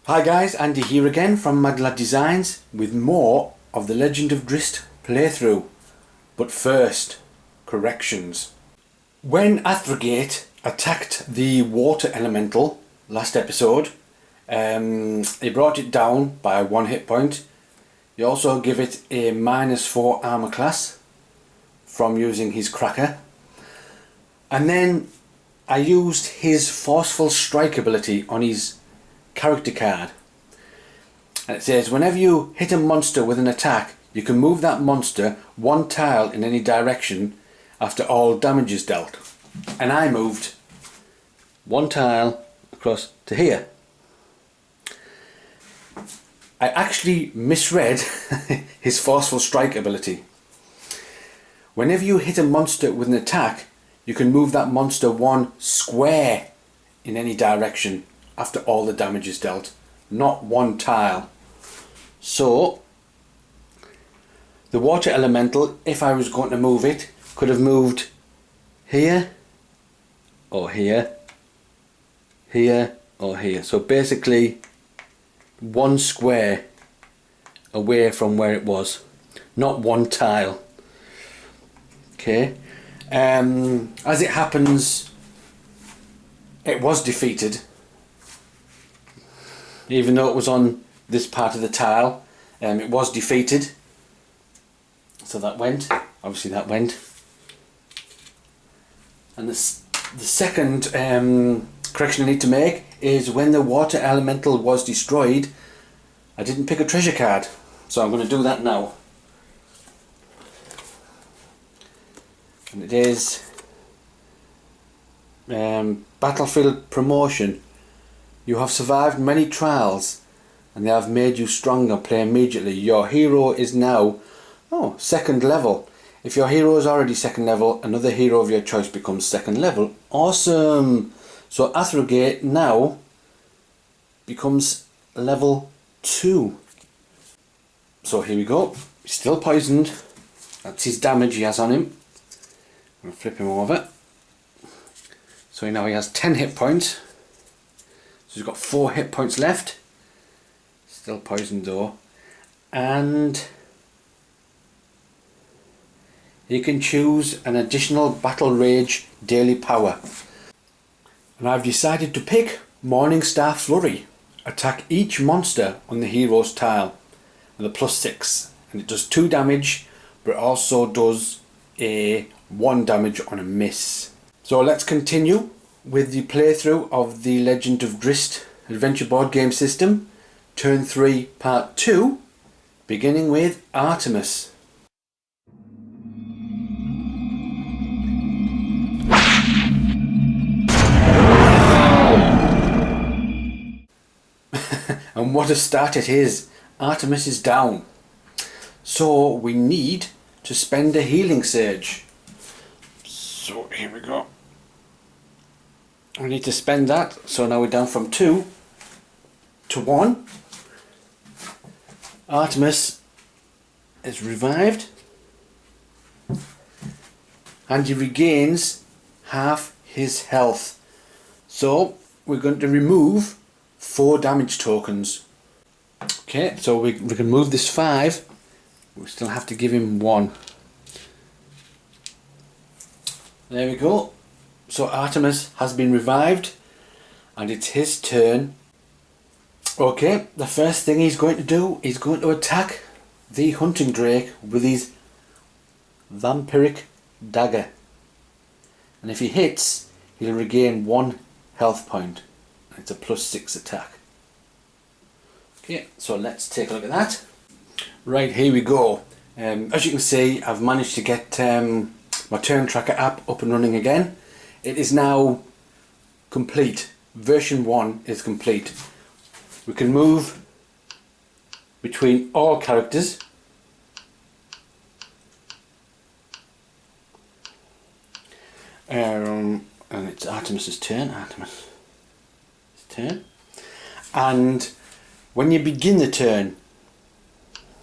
Hi guys, Andy here again from Mad Lad Designs with more of the Legend of Drizzt playthrough. But first, corrections. When Athrogate attacked the water elemental last episode, he brought it down by 1 hit point. He also give it a -4 armor class from using his cracker. And then I used his forceful strike ability on his character card, and it says whenever you hit a monster with an attack, you can move that monster 1 tile in any direction after all damage is dealt. And I moved 1 tile across to here. I actually misread his forceful strike ability. Whenever you hit a monster with an attack, you can move that monster 1 square in any direction after all the damage is dealt, not 1 tile. So the water elemental, if I was going to move it, could have moved here or here, here or here. So basically 1 square away from where it was, not 1 tile. Okay. As it happens, it was defeated. Even though it was on this part of the tile, it was defeated. So that went. Obviously that went. And the second correction I need to make is when the water elemental was destroyed, I didn't pick a treasure card. So I'm going to do that now. And it is Battlefield Promotion. You have survived many trials and they have made you stronger. Play immediately. Your hero is now 2nd level. If your hero is already 2nd level, another hero of your choice becomes 2nd level. Awesome! So Athrogate now becomes level 2. So here we go. He's still poisoned. That's his damage he has on him. I'm going to flip him over. So now he has 10 hit points. So he's got 4 hit points left. Still poisoned though. And he can choose an additional Battle Rage daily power. And I've decided to pick Morning Star Flurry. Attack each monster on the hero's tile with a +6. And it does 2 damage, but it also does a 1 damage on a miss. So let's continue with the playthrough of the Legend of Drizzt adventure board game system, turn 3 part 2, beginning with Artemis. And what a start it is. Artemis is down, so we need to spend a healing surge. So here we go. I need to spend that, so now we're down from 2 to 1. Artemis is revived and he regains half his health. So we're going to remove 4 damage tokens. Okay, so we can move this 5. We still have to give him 1. There we go. So Artemis has been revived and it's his turn. Okay, the first thing he's going to do is going to attack the hunting drake with his vampiric dagger. And if he hits, he'll regain 1 health point. It's a +6 attack. Okay, so let's take a look at that. Right, here we go. As you can see, I've managed to get my turn tracker app up and running again. It is now complete. Version 1 is complete. We can move between all characters. And it's Artemis's turn. And when you begin the turn,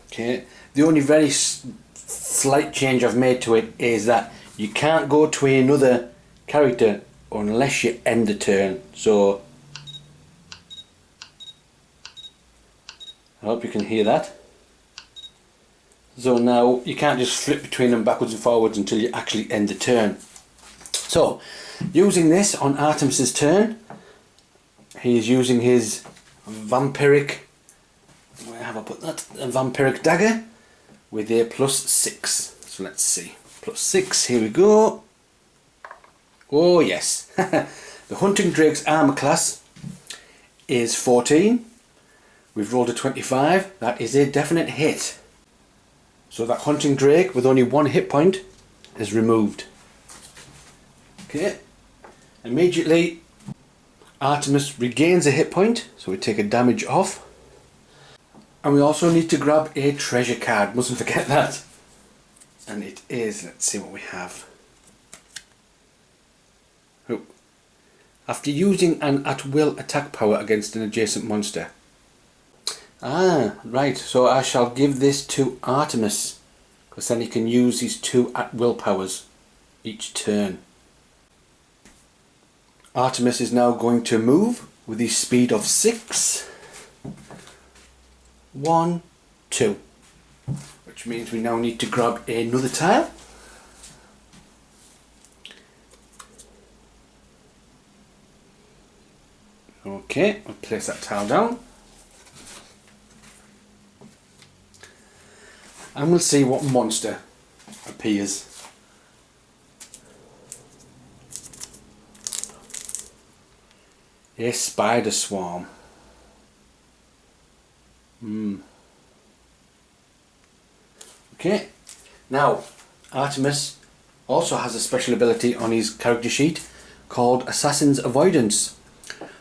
okay, the only very slight change I've made to it is that you can't go to another character unless you end the turn. So I hope you can hear that. So now you can't just flip between them backwards and forwards until you actually end the turn. So using this on Artemis's turn, he is using his vampiric, where have I put that? A vampiric dagger with a +6. So let's see. +6, here we go. Oh yes. The Hunting Drake's armor class is 14. We've rolled a 25. That is a definite hit. So that Hunting Drake with only 1 hit point is removed. Okay. Immediately Artemis regains a hit point, so we take a damage off. And we also need to grab a treasure card, mustn't forget that. And it is, let's see what we have. Oh. After using an at-will attack power against an adjacent monster. Ah, right, so I shall give this to Artemis, because then he can use his 2 at-will powers each turn. Artemis is now going to move with his speed of 6. 1, 2. Which means we now need to grab another tile. Okay, we'll place that tile down. And we'll see what monster appears. A spider swarm. Okay, now Artemis also has a special ability on his character sheet called Assassin's Avoidance.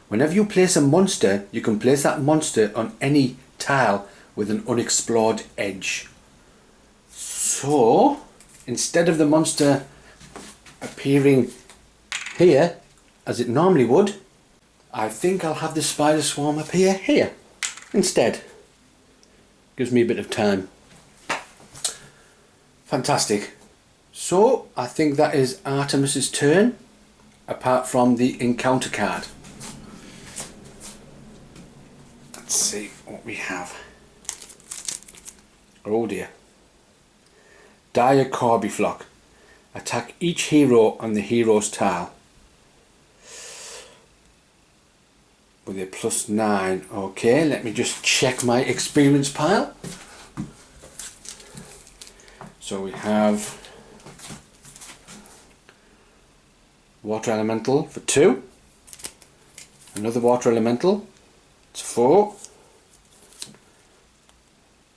Whenever you place a monster, you can place that monster on any tile with an unexplored edge. So, instead of the monster appearing here, as it normally would, I think I'll have the spider swarm appear here instead. Gives me a bit of time. Fantastic. So, I think that is Artemis's turn, apart from the encounter card. Let's see what we have. Oh dear. Dire Corby Flock. Attack each hero on the hero's tile with a +9. Okay, let me just check my experience pile. So we have Water Elemental for 2. Another Water Elemental. It's 4.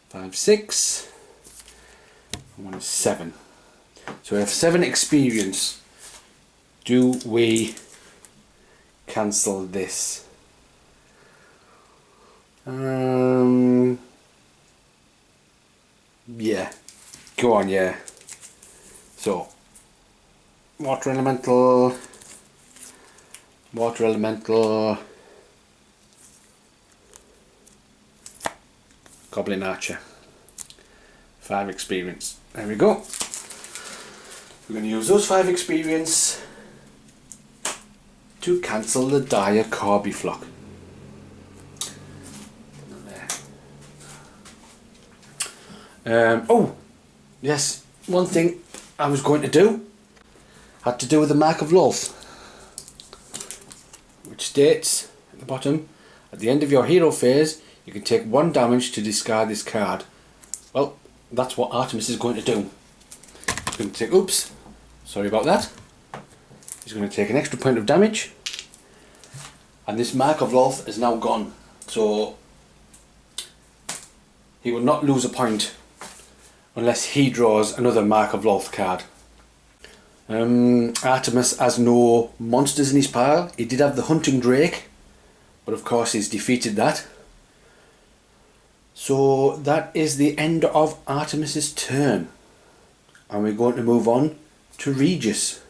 5, 6. And 1 is 7. So we have 7 experience. Do we cancel this? Yeah. Go on, yeah. So, Water Elemental, Goblin Archer. 5 experience. There we go. We're going to use those 5 experience to cancel the Dire Corby Flock. Oh, yes, one thing I was going to do had to do with the Mark of Loth, which states at the bottom, at the end of your hero phase, you can take 1 damage to discard this card. Well, that's what Artemis is going to do. He's going to take, oops, sorry about that. He's going to take an extra point of damage, and this Mark of Loth is now gone. So he will not lose a point unless he draws another Mark of Loth card. Artemis has no monsters in his pile. He did have the Hunting Drake, but of course he's defeated that. So that is the end of Artemis's turn, and we're going to move on to Regis.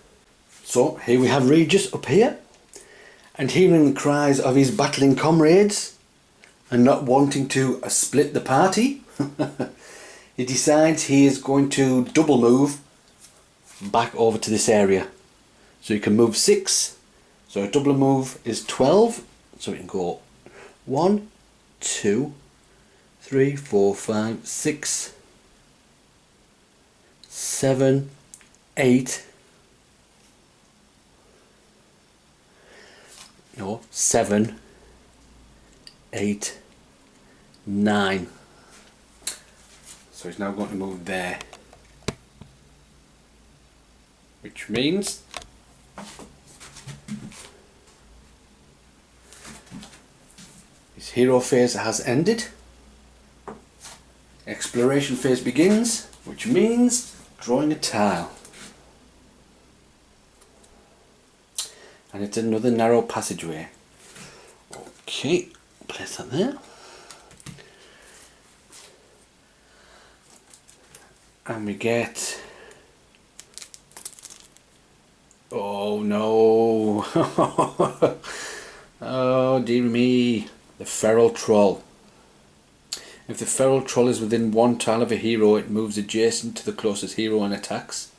So here we have Regis up here, and hearing the cries of his battling comrades and not wanting to split the party, he decides he is going to double move back over to this area. So you can move 6, so a double move is 12, so we can go 1, 2, 3, 4, 5, 6, 7, 8. No, 7, 8, 9. So he's now going to move there, which means his hero phase has ended. Exploration phase begins, which means drawing a tile. And it's another narrow passageway. Okay, place that there. And we get... oh no! Oh dear me! The feral troll. If the feral troll is within 1 tile of a hero, it moves adjacent to the closest hero and attacks.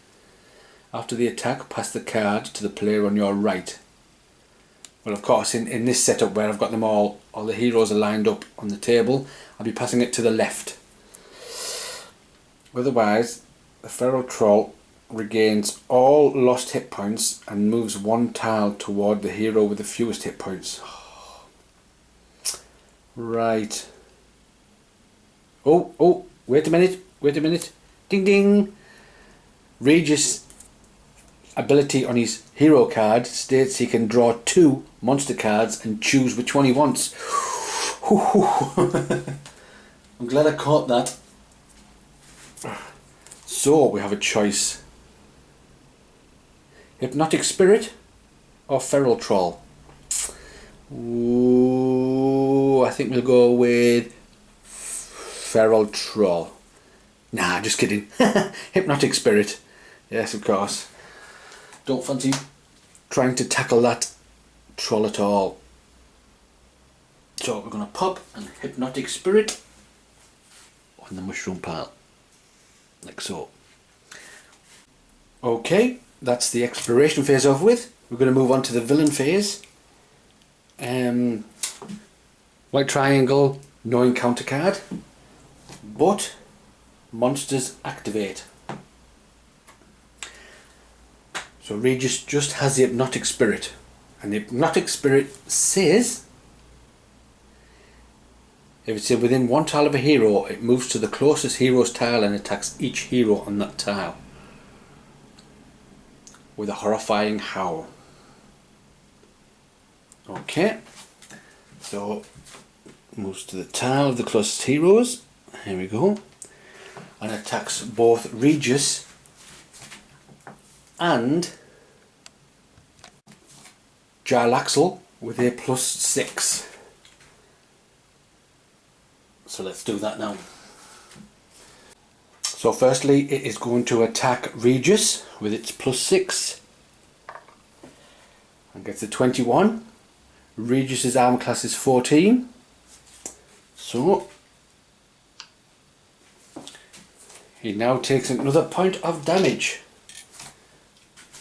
After the attack, pass the card to the player on your right. Well, of course, in this setup where I've got them all the heroes are lined up on the table, I'll be passing it to the left. Otherwise, the feral troll regains all lost hit points and moves 1 tile toward the hero with the fewest hit points. Right. Oh, wait a minute. Ding ding. Regis' ability on his hero card states he can draw 2 monster cards and choose which one he wants. I'm glad I caught that. So we have a choice. Hypnotic Spirit or Feral Troll? Ooh, I think we'll go with Feral Troll. Nah, just kidding. Hypnotic Spirit. Yes, of course. Don't fancy trying to tackle that troll at all. So we're going to pop an Hypnotic Spirit on the mushroom pile. Like so. Okay, that's the exploration phase over with. We're going to move on to the villain phase. White triangle, no encounter card, but monsters activate. So Regis just has the Hypnotic Spirit, and the Hypnotic Spirit says if it's within 1 tile of a hero, it moves to the closest hero's tile and attacks each hero on that tile with a horrifying howl. Okay, so moves to the tile of the closest heroes. Here we go, and attacks both Regis and Jarlaxle with a +6. So let's do that now. So firstly, it is going to attack Regis with its +6 and gets a 21. Regis's armor class is 14. So he now takes another point of damage.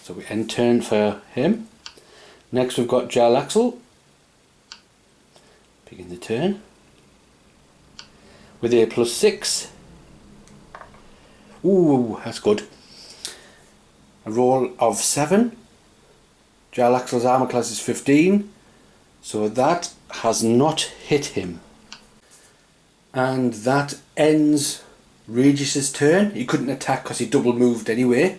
So we end turn for him. Next we've got Jarlaxle. Begin the turn with a +6. Ooh, that's good. A roll of 7. Jarlaxle's armor class is 15, so that has not hit him. And that ends Regis's turn. He couldn't attack because he double moved anyway.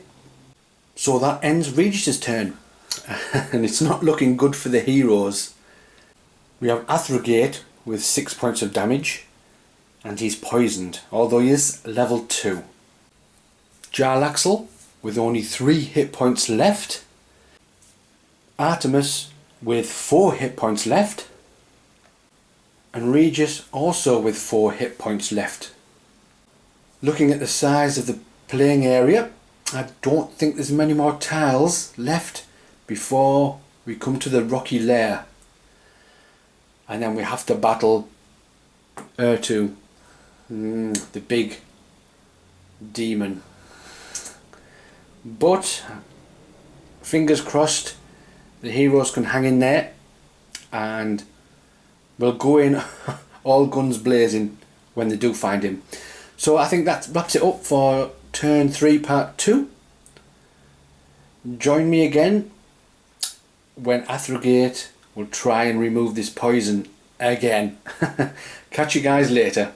So that ends Regis's turn. And it's not looking good for the heroes. We have Athrogate with 6 points of damage, and he's poisoned, although he is level 2. Jarlaxle with only 3 hit points left. Artemis with 4 hit points left. And Regis also with 4 hit points left. Looking at the size of the playing area, I don't think there's many more tiles left before we come to the rocky lair. And then we have to battle Ertu, the big demon. But fingers crossed the heroes can hang in there, and we'll go in all guns blazing when they do find him. So I think that wraps it up for turn 3 part 2. Join me again when Athrogate will try and remove this poison again. Catch you guys later.